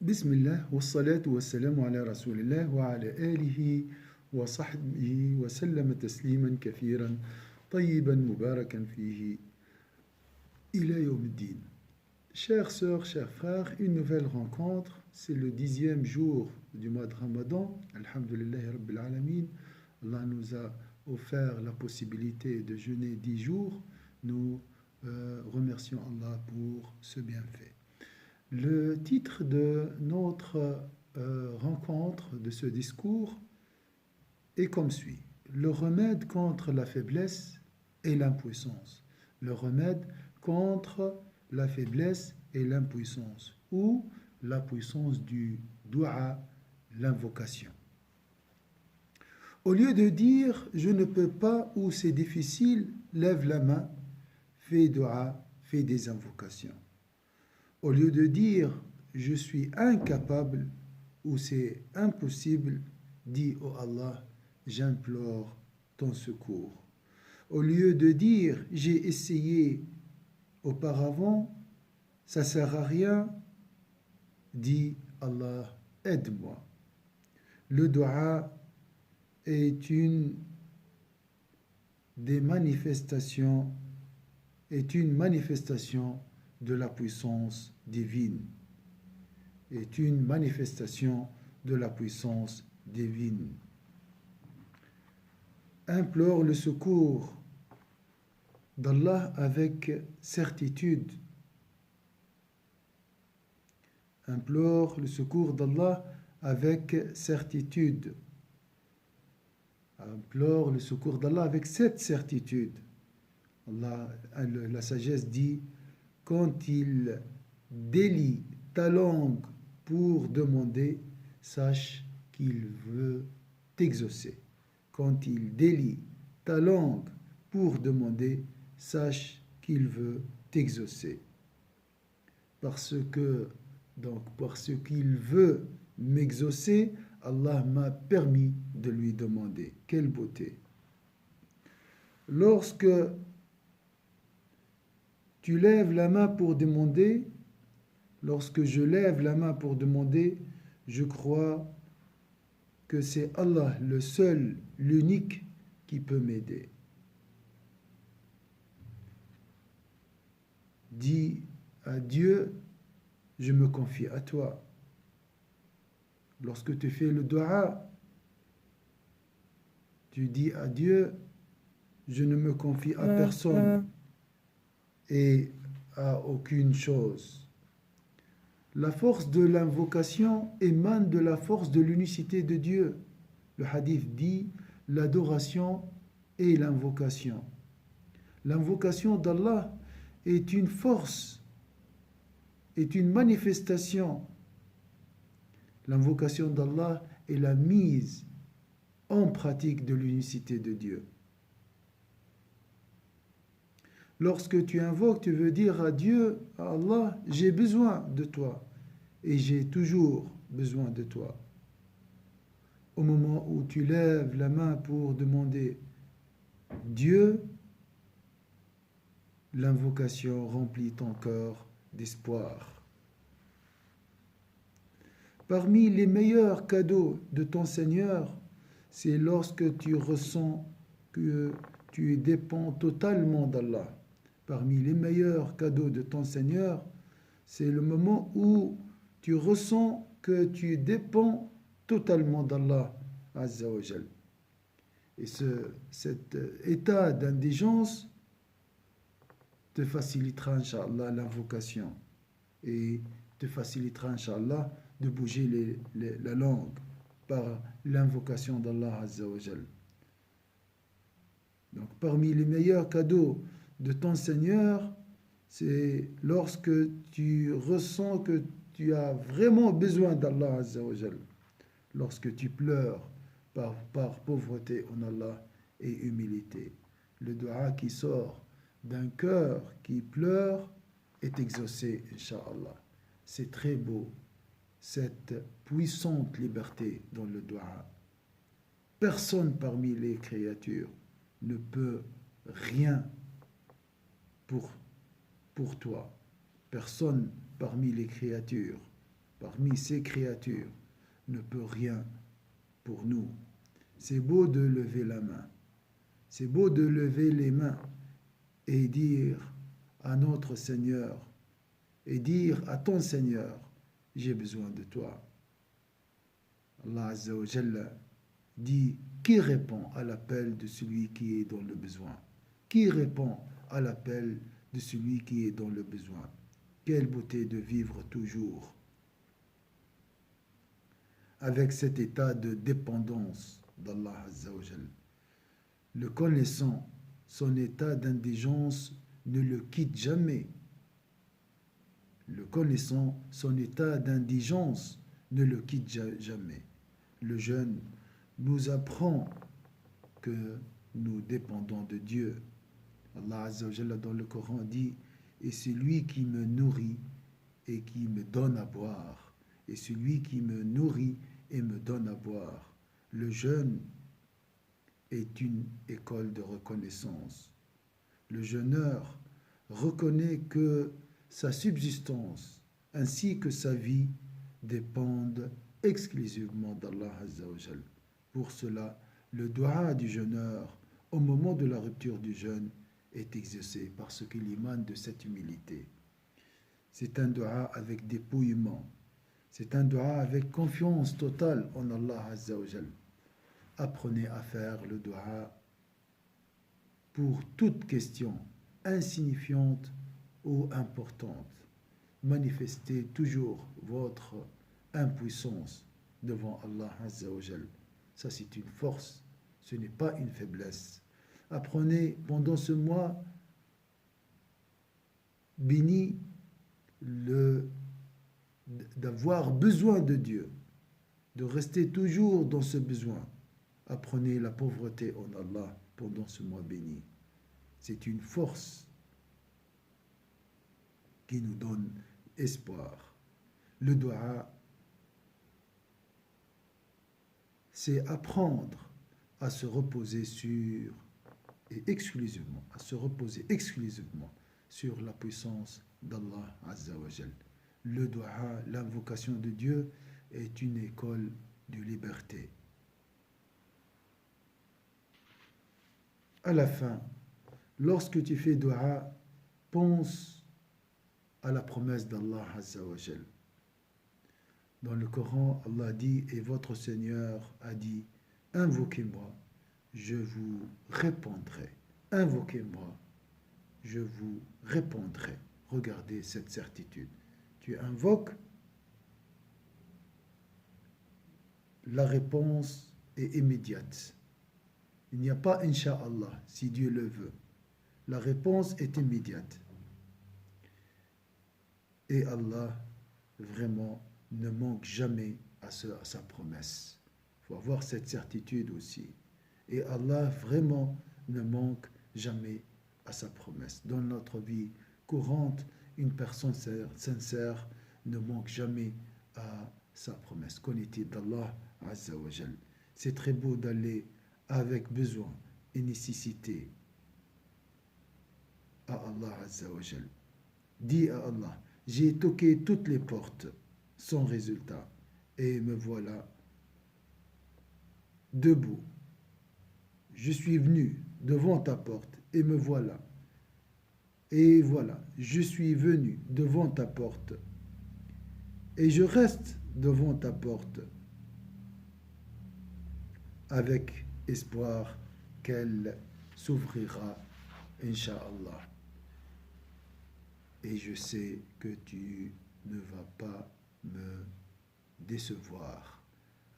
بسم الله والصلاة والسلام على رسول الله وعلى آله وصحبه وسلم تسليما كثيرا طيبا مباركا فيه إلى يوم الدين. Chères sœurs, chers frères, une nouvelle rencontre, c'est le 10e jour du mois de Ramadan. Alhamdulillah Rabbil Alamin. Allah nous a offert la possibilité de jeûner 10 jours. Nous remercions Allah pour ce bienfait. Le titre de notre rencontre, de ce discours, est comme suit. Le remède contre la faiblesse et l'impuissance. Le remède contre la faiblesse et l'impuissance, ou la puissance du dua, l'invocation. Au lieu de dire « je ne peux pas » ou « c'est difficile », lève la main, fais dua, fais des invocations. Au lieu de dire « je suis incapable » ou « c'est impossible », dis « oh Allah, j'implore ton secours ». Au lieu de dire « j'ai essayé auparavant, ça ne sert à rien », dis « Allah, aide-moi ». Le dua est une manifestation de la puissance divine. Est une manifestation de la puissance divine. Implore le secours d'Allah avec certitude. Implore le secours d'Allah avec certitude. Implore le secours d'Allah avec cette certitude. Allah, la sagesse dit, quand il délie ta langue pour demander, sache qu'il veut t'exaucer. Quand il délie ta langue pour demander, sache qu'il veut t'exaucer. Parce qu'il veut m'exaucer, Allah m'a permis de lui demander. Quelle beauté! Lorsque tu lèves la main pour demander, lorsque je lève la main pour demander, je crois que c'est Allah le seul, l'unique qui peut m'aider. Dis à Dieu, je me confie à toi. Lorsque tu fais le dua, tu dis à Dieu, je ne me confie à personne et à aucune chose. La force de l'invocation émane de la force de l'unicité de Dieu. Le hadith dit l'adoration et l'invocation. L'invocation d'Allah est une force, est une manifestation. L'invocation d'Allah est la mise en pratique de l'unicité de Dieu. Lorsque tu invoques, tu veux dire à Dieu, à Allah, j'ai besoin de toi et j'ai toujours besoin de toi. Au moment où tu lèves la main pour demander Dieu, l'invocation remplit ton cœur d'espoir. Parmi les meilleurs cadeaux de ton Seigneur, c'est lorsque tu ressens que tu dépends totalement d'Allah. Parmi les meilleurs cadeaux de ton Seigneur, c'est le moment où tu ressens que tu dépends totalement d'Allah Azza wa Jal. Et cet état d'indigence te facilitera, Inch'Allah, l'invocation et te facilitera, Inch'Allah, de bouger la langue par l'invocation d'Allah Azza wa Jal. Donc, parmi les meilleurs cadeaux de ton Seigneur, c'est lorsque tu ressens que tu as vraiment besoin d'Allah Azza wa Jal. Lorsque tu pleures par pauvreté en Allah et humilité. Le dua qui sort d'un cœur qui pleure est exaucé, Inch'Allah. C'est très beau, cette puissante liberté dans le dua. Personne parmi les créatures ne peut rien pour toi. Personne parmi les créatures parmi ses créatures, ne peut rien pour nous. C'est beau de lever la main, c'est beau de lever les mains et dire à notre Seigneur, et dire à ton Seigneur, j'ai besoin de toi. Allah Azza wa Jalla dit, qui répond à l'appel de celui qui est dans le besoin? Qui répond à l'appel de celui qui est dans le besoin? Quelle beauté de vivre toujours avec cet état de dépendance d'Allah Azza wa Jalla. Le connaissant, son état d'indigence ne le quitte jamais. Le connaissant, son état d'indigence ne le quitte jamais. Le jeûne nous apprend que nous dépendons de Dieu. Allah Azza wa Jalla dans le Coran dit, et c'est lui qui me nourrit et qui me donne à boire. Et celui qui me nourrit et me donne à boire. Le jeûne est une école de reconnaissance. Le jeûneur reconnaît que sa subsistance ainsi que sa vie dépendent exclusivement d'Allah Azza wa Jal. Pour cela, le dua du jeûneur au moment de la rupture du jeûne est exaucé parce qu'il émane de cette humilité. C'est un dua avec dépouillement. C'est un dua avec confiance totale en Allah Azza wa Jal. Apprenez à faire le dua pour toute question insignifiante ou importante. Manifestez toujours votre impuissance devant Allah Azza wa Jal. Ça, c'est une force, ce n'est pas une faiblesse. Apprenez pendant ce mois béni d'avoir besoin de Dieu, de rester toujours dans ce besoin. Apprenez la pauvreté en Allah pendant ce mois béni. C'est une force qui nous donne espoir. Le dua, c'est apprendre à se reposer sur et exclusivement, à se reposer exclusivement sur la puissance d'Allah Azza wa Jal. Le dua, l'invocation de Dieu, est une école de liberté. À la fin, lorsque tu fais dua, pense à la promesse d'Allah Azza wa Jal. Dans le Coran, Allah dit, et votre Seigneur a dit, invoquez-moi, je vous répondrai. Invoquez-moi, je vous répondrai. Regardez cette certitude. Tu invoques, la réponse est immédiate. Il n'y a pas Inch'Allah, si Dieu le veut. La réponse est immédiate. Et Allah, vraiment, ne manque jamais à sa promesse. Il faut avoir cette certitude aussi. Et Allah, vraiment, ne manque jamais à sa promesse. Dans notre vie courante, une personne sincère ne manque jamais à sa promesse. Connaît-il d'Allah Azza wa Jal. C'est très beau d'aller avec besoin et nécessité à Allah Azza wa Jal. Dis à Allah, j'ai toqué toutes les portes sans résultat et me voilà debout. Je suis venu devant ta porte et me voilà. Et voilà, je suis venu devant ta porte et je reste devant ta porte avec espoir qu'elle s'ouvrira, Inch'Allah. Et je sais que tu ne vas pas me décevoir.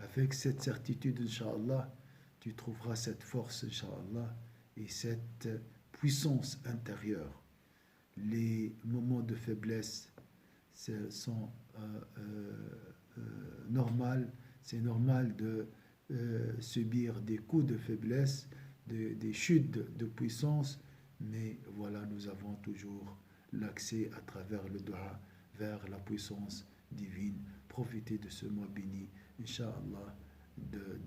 Avec cette certitude, Inch'Allah, tu trouveras cette force, Inch'Allah, et cette puissance intérieure. Les moments de faiblesse sont normaux. C'est normal de subir des coups de faiblesse, des chutes de puissance, mais voilà, nous avons toujours l'accès à travers le dua vers la puissance divine. Profitez de ce mois béni, Inch'Allah, de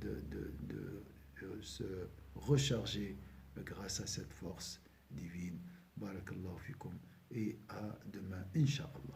se recharger grâce à cette force divine. Barakallahu fikum et à demain, Inch'Allah.